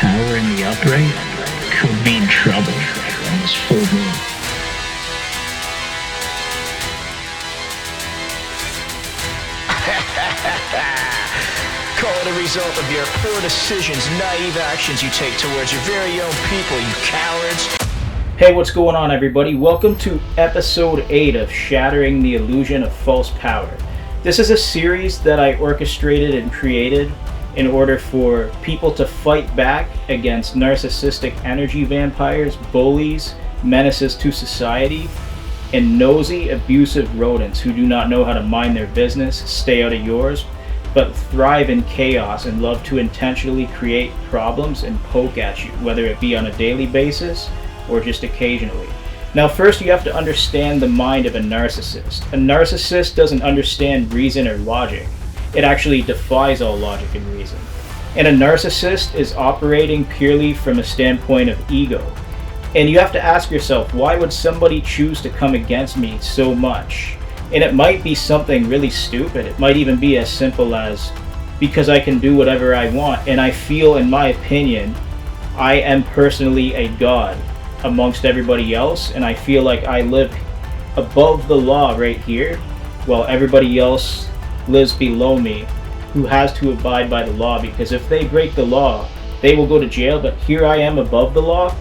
tower in the upright could mean trouble on this full moon. Call it a result of your poor decisions, naive actions you take towards your very own people, you cowards. Hey, what's going on, everybody? Welcome to episode 8 of Shattering the Illusion of False Power. This is a series that I orchestrated and created in order for people to fight back against narcissistic energy vampires, bullies, menaces to society, and nosy, abusive rodents who do not know how to mind their business, stay out of yours, but thrive in chaos and love to intentionally create problems and poke at you, whether it be on a daily basis or just occasionally. Now, first you have to understand the mind of a narcissist. A narcissist doesn't understand reason or logic. It actually defies all logic and reason. And a narcissist is operating purely from a standpoint of ego. And you have to ask yourself, why would somebody choose to come against me so much? And it might be something really stupid. It might even be as simple as, because I can do whatever I want, and I feel, in my opinion, I am personally a god amongst everybody else, and I feel like I live above the law right here, while everybody else lives below me, who has to abide by the law, because if they break the law, they will go to jail. But here I am above the law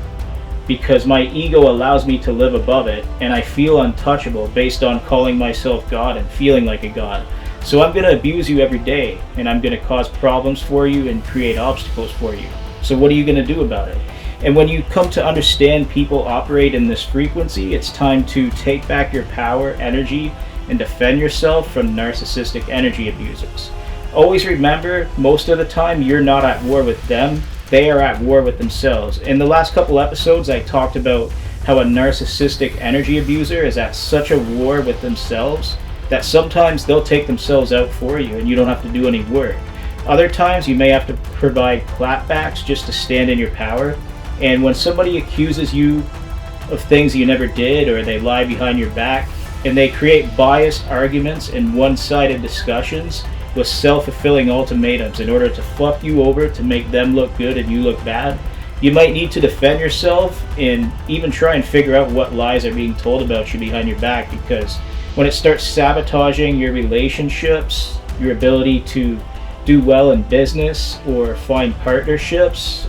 because my ego allows me to live above it, and I feel untouchable based on calling myself God and feeling like a god. So I'm going to abuse you every day, and I'm going to cause problems for you and create obstacles for you. So what are you going to do about it? And when you come to understand people operate in this frequency, it's time to take back your power, energy, and defend yourself from narcissistic energy abusers. Always remember, most of the time you're not at war with them, they are at war with themselves. In the last couple episodes I talked about how a narcissistic energy abuser is at such a war with themselves that sometimes they'll take themselves out for you and you don't have to do any work. Other times you may have to provide clapbacks just to stand in your power. And when somebody accuses you of things you never did, or they lie behind your back, and they create biased arguments and one-sided discussions with self-fulfilling ultimatums in order to fuck you over to make them look good and you look bad, you might need to defend yourself and even try and figure out what lies are being told about you behind your back, because when it starts sabotaging your relationships, your ability to do well in business or find partnerships,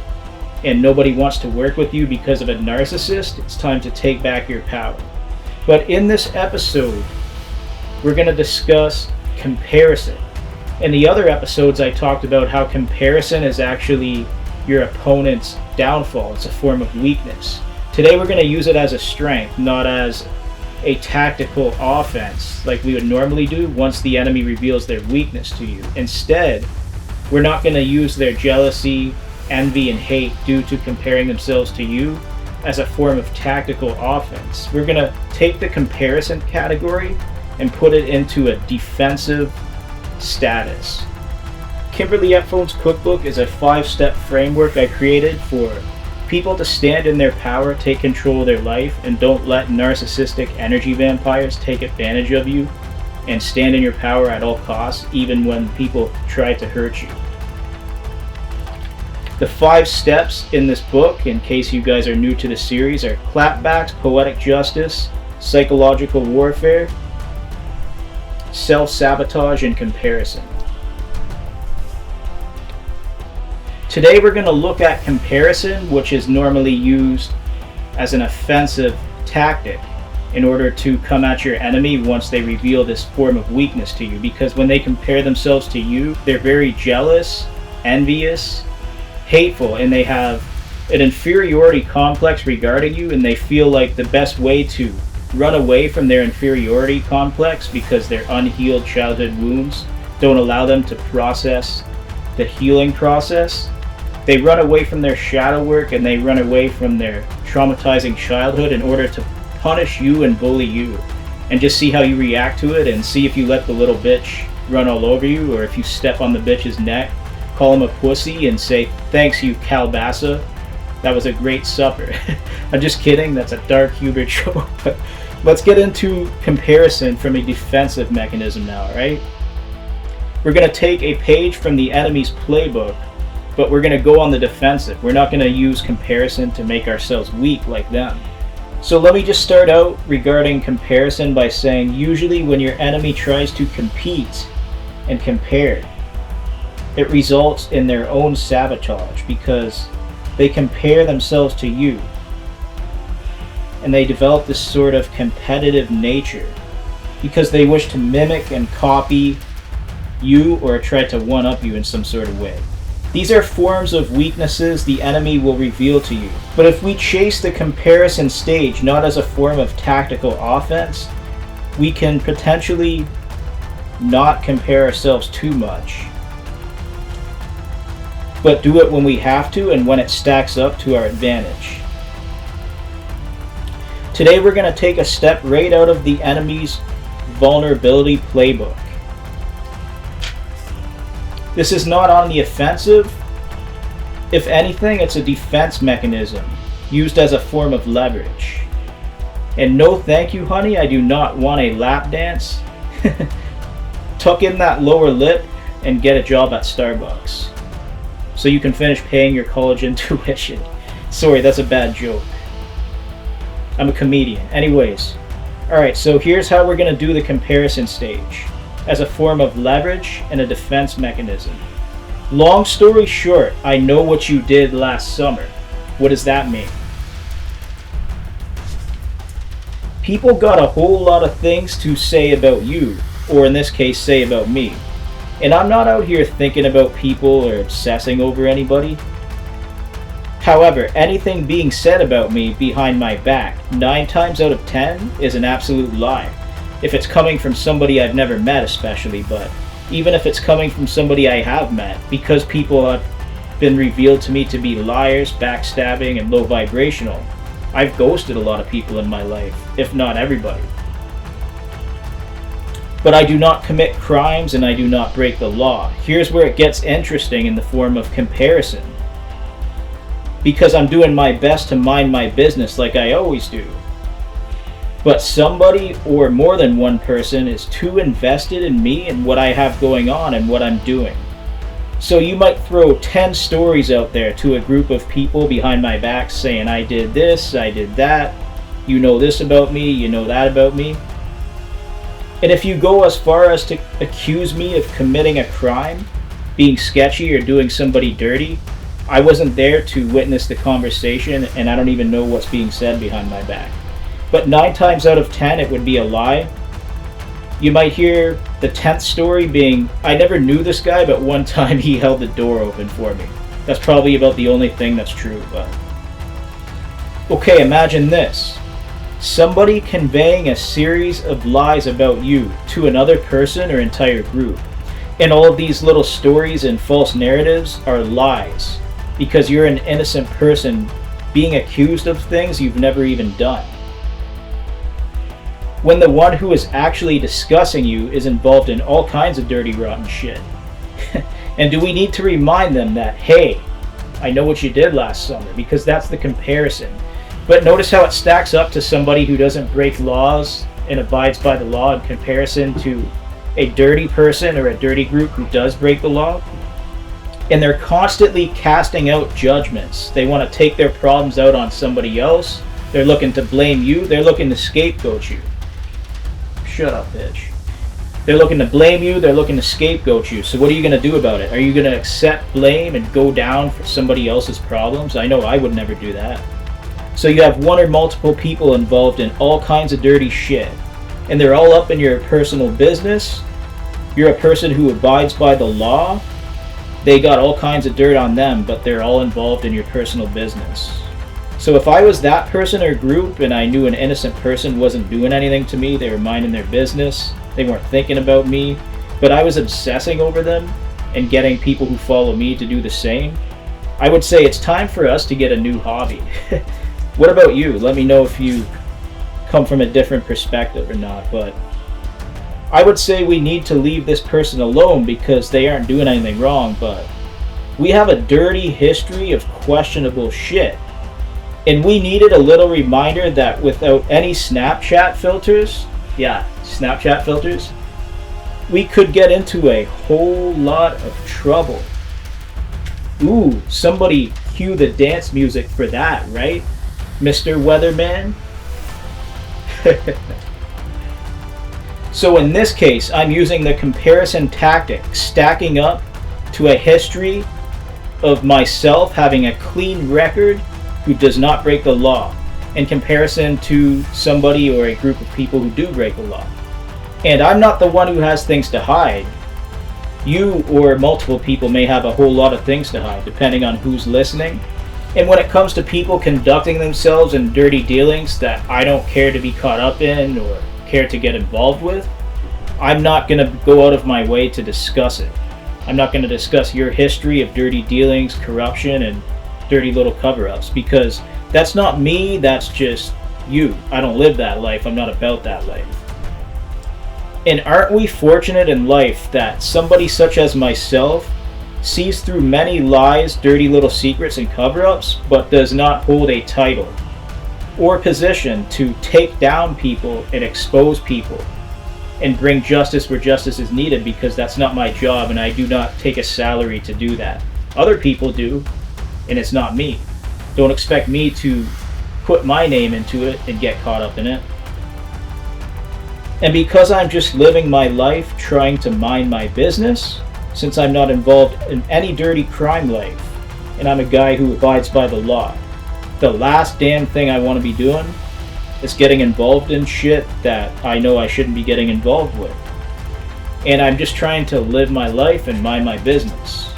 and nobody wants to work with you because of a narcissist, it's time to take back your power. But in this episode, we're going to discuss comparison. In the other episodes, I talked about how comparison is actually your opponent's downfall. It's a form of weakness. Today, we're going to use it as a strength, not as a tactical offense like we would normally do once the enemy reveals their weakness to you. Instead, we're not going to use their jealousy, envy, and hate due to comparing themselves to you as a form of tactical offense. We're going to take the comparison category and put it into a defensive status. Kimberly Epphones' cookbook is a 5-step framework I created for people to stand in their power, take control of their life, and don't let narcissistic energy vampires take advantage of you, and stand in your power at all costs, even when people try to hurt you. The 5 steps in this book, in case you guys are new to the series, are clapbacks, poetic justice, psychological warfare, self-sabotage, and comparison. Today we're going to look at comparison, which is normally used as an offensive tactic in order to come at your enemy once they reveal this form of weakness to you. Because when they compare themselves to you, they're very jealous, envious, hateful, and they have an inferiority complex regarding you, and they feel like the best way to run away from their inferiority complex, because their unhealed childhood wounds don't allow them to process the healing process. They run away from their shadow work and they run away from their traumatizing childhood in order to punish you and bully you, and just see how you react to it, and see if you let the little bitch run all over you, or if you step on the bitch's neck, call him a pussy, and say, "Thanks, you calabasa. That was a great supper." I'm just kidding. That's a dark humor joke. But let's get into comparison from a defensive mechanism now, right? We're going to take a page from the enemy's playbook, but we're going to go on the defensive. We're not going to use comparison to make ourselves weak like them. So let me just start out regarding comparison by saying usually when your enemy tries to compete and compare, it results in their own sabotage because they compare themselves to you and they develop this sort of competitive nature because they wish to mimic and copy you or try to one-up you in some sort of way. These are forms of weaknesses the enemy will reveal to you. But if we chase the comparison stage not as a form of tactical offense, we can potentially not compare ourselves too much, but do it when we have to and when it stacks up to our advantage. Today we're going to take a step right out of the enemy's vulnerability playbook. This is not on the offensive. If anything, it's a defense mechanism used as a form of leverage. And no thank you, honey, I do not want a lap dance. Tuck in that lower lip and get a job at Starbucks so you can finish paying your college tuition. Sorry, that's a bad joke. I'm a comedian. Anyways, alright, so here's how we're going to do the comparison stage as a form of leverage and a defense mechanism. Long story short, I know what you did last summer. What does that mean? People got a whole lot of things to say about you, or in this case, say about me. And I'm not out here thinking about people or obsessing over anybody. However, anything being said about me behind my back, 9 times out of 10 is an absolute lie. If it's coming from somebody I've never met especially, but even if it's coming from somebody I have met, because people have been revealed to me to be liars, backstabbing, and low vibrational, I've ghosted a lot of people in my life, if not everybody. But I do not commit crimes and I do not break the law. Here's where it gets interesting in the form of comparison. Because I'm doing my best to mind my business like I always do. But somebody or more than one person is too invested in me and what I have going on and what I'm doing. So you might throw 10 stories out there to a group of people behind my back saying I did this, I did that, you know this about me, you know that about me. And if you go as far as to accuse me of committing a crime, being sketchy or doing somebody dirty, I wasn't there to witness the conversation and I don't even know what's being said behind my back. But 9 times out of 10 it would be a lie. You might hear the 10th story being, I never knew this guy, but one time he held the door open for me. That's probably about the only thing that's true. But okay, imagine this. Somebody conveying a series of lies about you to another person or entire group. And all of these little stories and false narratives are lies because you're an innocent person being accused of things you've never even done. When the one who is actually discussing you is involved in all kinds of dirty, rotten shit. And do we need to remind them that, hey, I know what you did last summer, because that's the comparison. But notice how it stacks up to somebody who doesn't break laws and abides by the law in comparison to a dirty person or a dirty group who does break the law. And they're constantly casting out judgments. They want to take their problems out on somebody else. They're looking to blame you. They're looking to scapegoat you. Shut up, bitch. They're looking to blame you. They're looking to scapegoat you. So what are you going to do about it? Are you going to accept blame and go down for somebody else's problems? I know I would never do that. So you have one or multiple people involved in all kinds of dirty shit. And they're all up in your personal business. You're a person who abides by the law. They got all kinds of dirt on them, but they're all involved in your personal business. So if I was that person or group and I knew an innocent person wasn't doing anything to me, they were minding their business, they weren't thinking about me, but I was obsessing over them and getting people who follow me to do the same, I would say it's time for us to get a new hobby. What about you? Let me know if you come from a different perspective or not, but I would say we need to leave this person alone because they aren't doing anything wrong, but we have a dirty history of questionable shit. And we needed a little reminder that without any Snapchat filters, we could get into a whole lot of trouble. Ooh, somebody cue the dance music for that, right? Mr. Weatherman? So in this case, I'm using the comparison tactic, stacking up to a history of myself having a clean record who does not break the law, in comparison to somebody or a group of people who do break the law. And I'm not the one who has things to hide. You or multiple people may have a whole lot of things to hide, depending on who's listening. And when it comes to people conducting themselves in dirty dealings that I don't care to be caught up in or care to get involved with, I'm not going to go out of my way to discuss it. I'm not going to discuss your history of dirty dealings, corruption, and dirty little cover-ups, because that's not me, that's just you. I don't live that life, I'm not about that life. And aren't we fortunate in life that somebody such as myself sees through many lies, dirty little secrets, and cover-ups, but does not hold a title or position to take down people and expose people and bring justice where justice is needed, because that's not my job and I do not take a salary to do that. Other people do, and it's not me. Don't expect me to put my name into it and get caught up in it. And because I'm just living my life trying to mind my business, since I'm not involved in any dirty crime life, and I'm a guy who abides by the law, the last damn thing I want to be doing is getting involved in shit that I know I shouldn't be getting involved with. And I'm just trying to live my life and mind my business.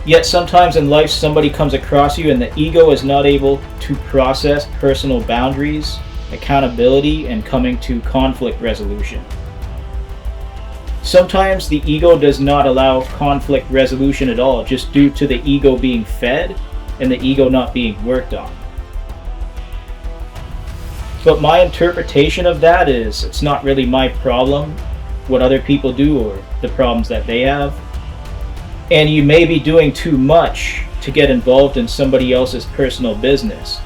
Yet sometimes in life somebody comes across you and the ego is not able to process personal boundaries, accountability, and coming to conflict resolution. Sometimes the ego does not allow conflict resolution at all, just due to the ego being fed and the ego not being worked on. But my interpretation of that is, it's not really my problem what other people do or the problems that they have. And you may be doing too much to get involved in somebody else's personal business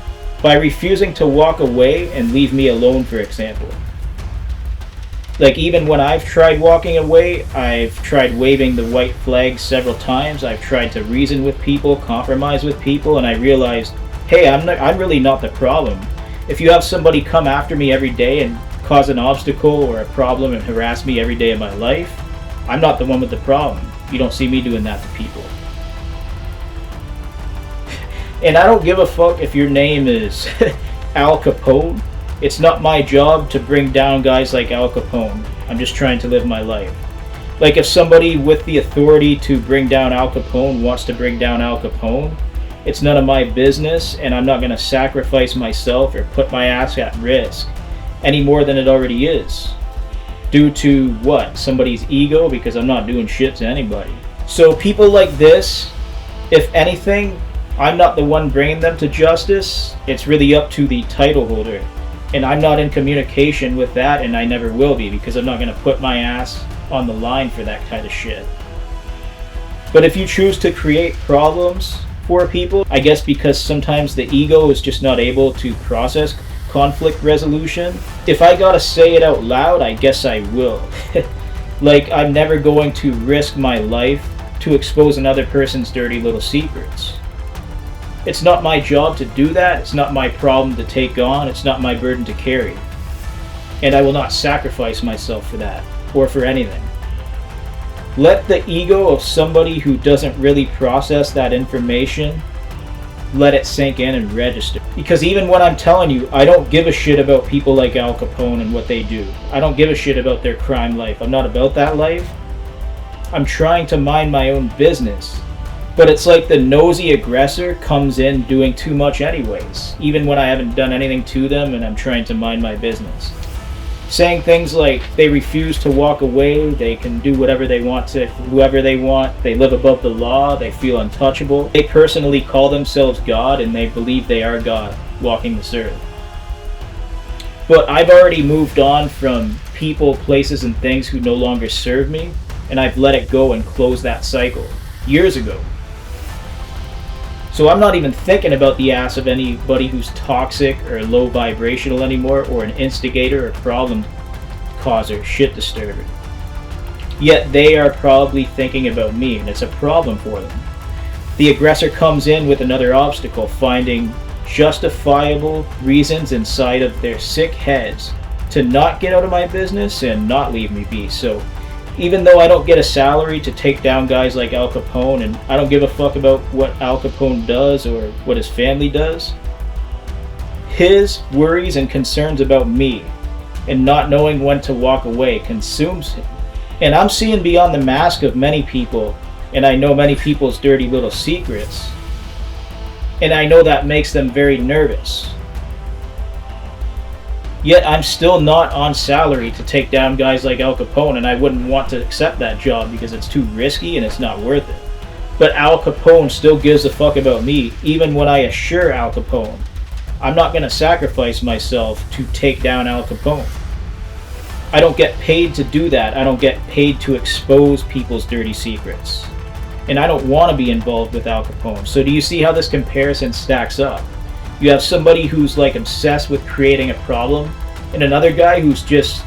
by refusing to walk away and leave me alone, for example. Like, even when I've tried walking away, I've tried waving the white flag several times. I've tried to reason with people, compromise with people, and I realized, hey, I'm really not the problem. If you have somebody come after me every day and cause an obstacle or a problem and harass me every day of my life, I'm not the one with the problem. You don't see me doing that to people. And I don't give a fuck if your name is Al Capone. It's not my job to bring down guys like Al Capone. I'm just trying to live my life. Like, if somebody with the authority to bring down Al Capone wants to bring down Al Capone, it's none of my business, and I'm not going to sacrifice myself or put my ass at risk any more than it already is. Due to what? Somebody's ego? Because I'm not doing shit to anybody. So people like this, if anything, I'm not the one bringing them to justice. It's really up to the title holder. And I'm not in communication with that, and I never will be, because I'm not going to put my ass on the line for that kind of shit. But if you choose to create problems for people, I guess because sometimes the ego is just not able to process conflict resolution, if I gotta say it out loud, I guess I will. Like, I'm never going to risk my life to expose another person's dirty little secrets. It's not my job to do that. It's not my problem to take on. It's not my burden to carry. And I will not sacrifice myself for that, or for anything. Let the ego of somebody who doesn't really process that information, let it sink in and register. Because even when I'm telling you, I don't give a shit about people like Al Capone and what they do. I don't give a shit about their crime life. I'm not about that life. I'm trying to mind my own business. But it's like the nosy aggressor comes in doing too much anyways, even when I haven't done anything to them and I'm trying to mind my business. Saying things like they refuse to walk away, they can do whatever they want to whoever they want, they live above the law, they feel untouchable. They personally call themselves God and they believe they are God walking this earth. But I've already moved on from people, places, and things who no longer serve me, and I've let it go and closed that cycle years ago. So I'm not even thinking about the ass of anybody who's toxic or low vibrational anymore, or an instigator or problem causer, shit disturber. Yet they are probably thinking about me, and it's a problem for them. The aggressor comes in with another obstacle, finding justifiable reasons inside of their sick heads to not get out of my business and not leave me be. So even though I don't get a salary to take down guys like Al Capone, and I don't give a fuck about what Al Capone does or what his family does, his worries and concerns about me and not knowing when to walk away consumes him. And I'm seeing beyond the mask of many people, and I know many people's dirty little secrets, and I know that makes them very nervous. Yet I'm still not on salary to take down guys like Al Capone, and I wouldn't want to accept that job because it's too risky and it's not worth it. But Al Capone still gives a fuck about me, even when I assure Al Capone I'm not going to sacrifice myself to take down Al Capone. I don't get paid to do that. I don't get paid to expose people's dirty secrets. And I don't want to be involved with Al Capone. So do you see how this comparison stacks up? You have somebody who's like obsessed with creating a problem, and another guy who's just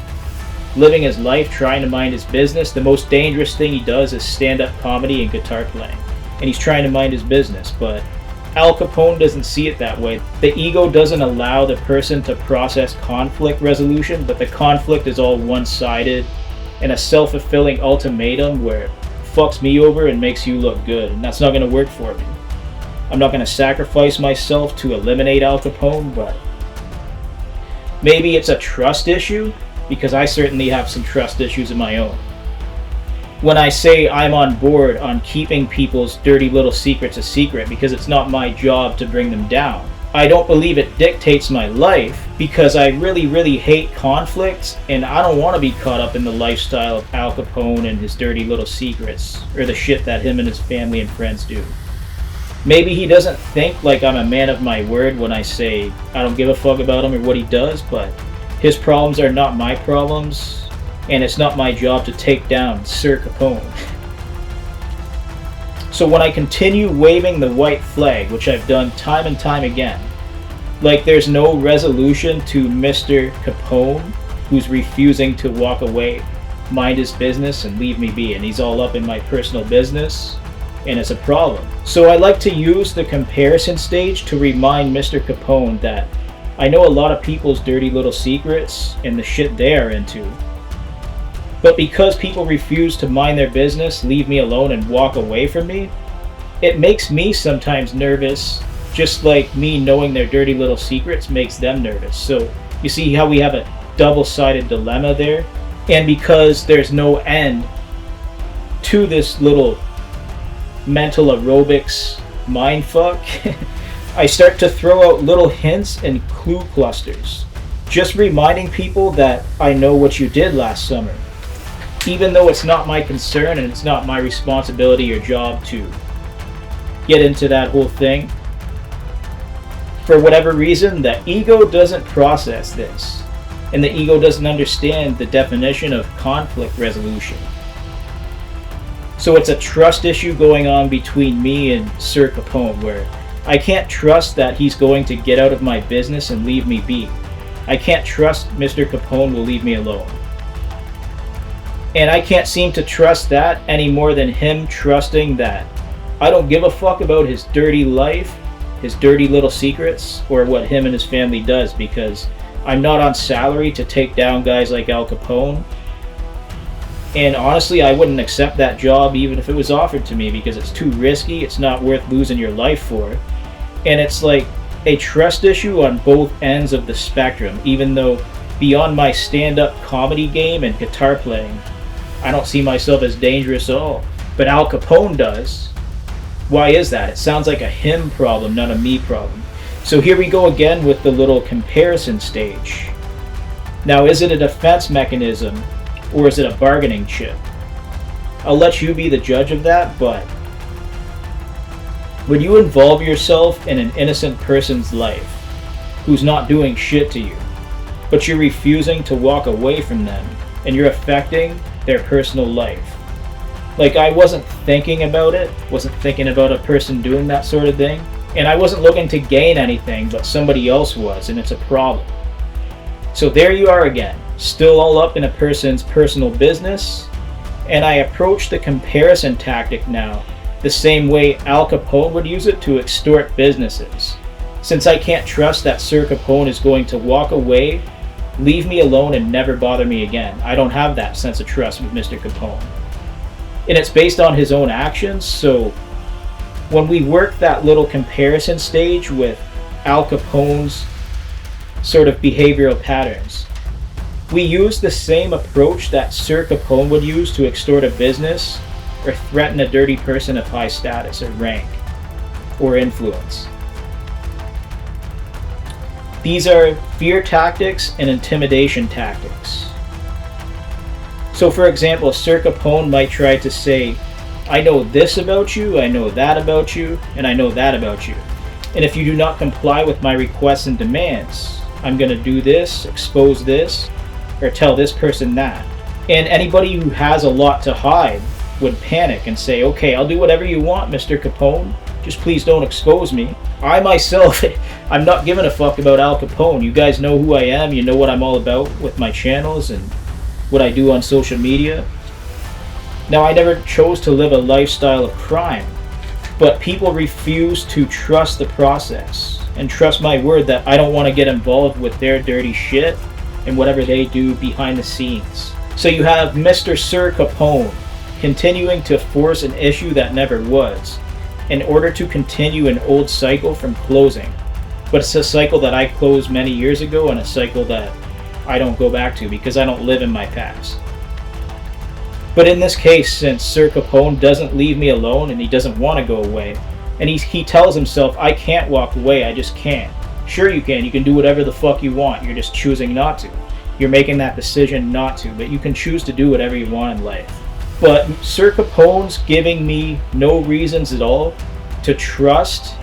living his life trying to mind his business. The most dangerous thing he does is stand-up comedy and guitar playing. And he's trying to mind his business, but Al Capone doesn't see it that way. The ego doesn't allow the person to process conflict resolution, but the conflict is all one-sided and a self-fulfilling ultimatum where it fucks me over and makes you look good, and that's not going to work for me. I'm not going to sacrifice myself to eliminate Al Capone, but maybe it's a trust issue, because I certainly have some trust issues of my own. When I say I'm on board on keeping people's dirty little secrets a secret because it's not my job to bring them down, I don't believe it dictates my life, because I really, really hate conflicts, and I don't want to be caught up in the lifestyle of Al Capone and his dirty little secrets, or the shit that him and his family and friends do. Maybe he doesn't think like I'm a man of my word when I say I don't give a fuck about him or what he does, but his problems are not my problems, and it's not my job to take down Sir Capone. So when I continue waving the white flag, which I've done time and time again, like there's no resolution to Mr. Capone, who's refusing to walk away, mind his business, and leave me be, and he's all up in my personal business, and it's a problem. So I like to use the comparison stage to remind Mr. Capone that I know a lot of people's dirty little secrets and the shit they are into. But because people refuse to mind their business, leave me alone, and walk away from me, it makes me sometimes nervous, just like me knowing their dirty little secrets makes them nervous. So you see how we have a double-sided dilemma there? And because there's no end to this little mental aerobics mindfuck, I start to throw out little hints and clue clusters, just reminding people that I know what you did last summer, even though it's not my concern and it's not my responsibility or job to get into that whole thing. For whatever reason, the ego doesn't process this, and the ego doesn't understand the definition of conflict resolution. So it's a trust issue going on between me and Sir Capone, where I can't trust that he's going to get out of my business and leave me be. I can't trust Mr. Capone will leave me alone. And I can't seem to trust that any more than him trusting that I don't give a fuck about his dirty life, his dirty little secrets, or what him and his family does, because I'm not on salary to take down guys like Al Capone. And honestly, I wouldn't accept that job even if it was offered to me, because it's too risky, it's not worth losing your life for. And it's like a trust issue on both ends of the spectrum, even though beyond my stand-up comedy game and guitar playing, I don't see myself as dangerous at all. But Al Capone does. Why is that? It sounds like a him problem, not a me problem. So here we go again with the little comparison stage. Now, is it a defense mechanism, or is it a bargaining chip? I'll let you be the judge of that, but when you involve yourself in an innocent person's life who's not doing shit to you, but you're refusing to walk away from them, and you're affecting their personal life. Like, I wasn't thinking about it, wasn't thinking about a person doing that sort of thing, and I wasn't looking to gain anything, but somebody else was, and it's a problem. So there you are again, still all up in a person's personal business, and I approach the comparison tactic now the same way Al Capone would use it to extort businesses. Since I can't trust that Sir Capone is going to walk away, leave me alone, and never bother me again, I don't have that sense of trust with Mr. Capone. And it's based on his own actions, so when we work that little comparison stage with Al Capone's sort of behavioral patterns, we use the same approach that Sir Capone would use to extort a business or threaten a dirty person of high status or rank or influence. These are fear tactics and intimidation tactics. So for example, Sir Capone might try to say, I know this about you, I know that about you, and I know that about you. And if you do not comply with my requests and demands, I'm going to do this, expose this, or tell this person that. And anybody who has a lot to hide would panic and say, okay, I'll do whatever you want, Mr. Capone. Just please don't expose me. I myself, I'm not giving a fuck about Al Capone. You guys know who I am. You know what I'm all about with my channels and what I do on social media. Now, I never chose to live a lifestyle of crime, but people refuse to trust the process and trust my word that I don't want to get involved with their dirty shit and whatever they do behind the scenes. So you have Mr. Sir Capone continuing to force an issue that never was in order to continue an old cycle from closing. But it's a cycle that I closed many years ago and a cycle that I don't go back to because I don't live in my past. But in this case, since Sir Capone doesn't leave me alone and he doesn't want to go away, and he tells himself, I can't walk away, I just can't. Sure you can do whatever the fuck you want, you're just choosing not to. You're making that decision not to, but you can choose to do whatever you want in life. But Sir Capone's giving me no reasons at all to trust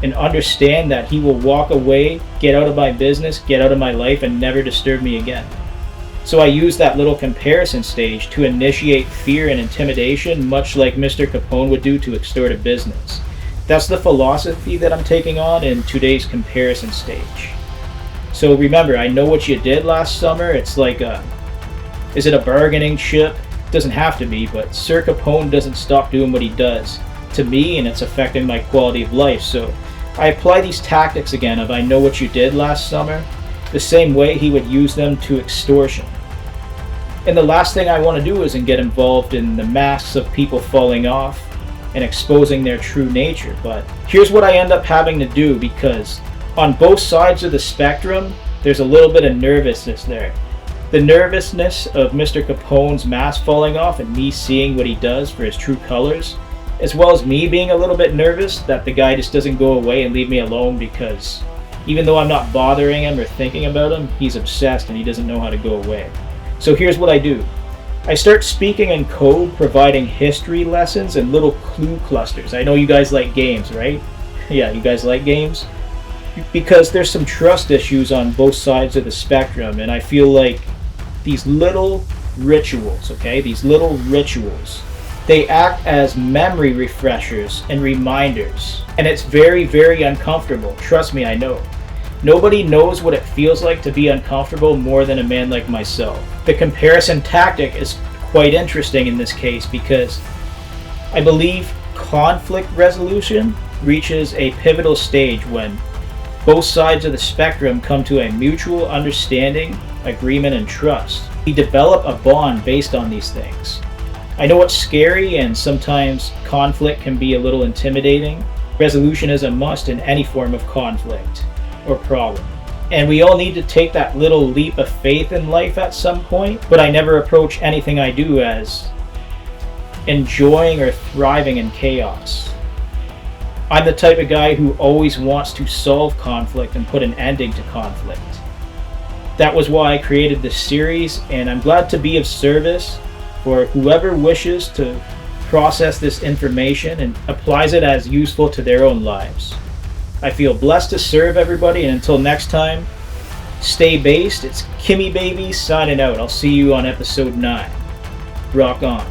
and understand that he will walk away, get out of my business, get out of my life, and never disturb me again. So I use that little comparison stage to initiate fear and intimidation, much like Mr. Capone would do to extort a business. That's the philosophy that I'm taking on in today's comparison stage. So remember, I know what you did last summer. It's like is it a bargaining chip? It doesn't have to be, but Sir Capone doesn't stop doing what he does to me, and it's affecting my quality of life. So I apply these tactics again of I know what you did last summer, the same way he would use them to extortion. And the last thing I want to do isn't get involved in the masks of people falling off and exposing their true nature. But here's what I end up having to do, because on both sides of the spectrum, there's a little bit of nervousness there. The nervousness of Mr. Capone's mask falling off and me seeing what he does for his true colors, as well as me being a little bit nervous that the guy just doesn't go away and leave me alone, because even though I'm not bothering him or thinking about him, he's obsessed and he doesn't know how to go away. So here's what I do. I start speaking in code, providing history lessons and little clue clusters. I know you guys like games, right? Yeah, you guys like games? Because there's some trust issues on both sides of the spectrum, and I feel like these little rituals, okay? These little rituals, they act as memory refreshers and reminders. And it's very, very uncomfortable. Trust me, I know. Nobody knows what it feels like to be uncomfortable more than a man like myself. The comparison tactic is quite interesting in this case because I believe conflict resolution reaches a pivotal stage when both sides of the spectrum come to a mutual understanding, agreement, and trust. We develop a bond based on these things. I know it's scary and sometimes conflict can be a little intimidating. Resolution is a must in any form of conflict or problem. And we all need to take that little leap of faith in life at some point, but I never approach anything I do as enjoying or thriving in chaos. I'm the type of guy who always wants to solve conflict and put an ending to conflict. That was why I created this series, and I'm glad to be of service for whoever wishes to process this information and applies it as useful to their own lives. I feel blessed to serve everybody, and until next time, stay based. It's Kimmy Baby signing out. I'll see you on episode 9. Rock on.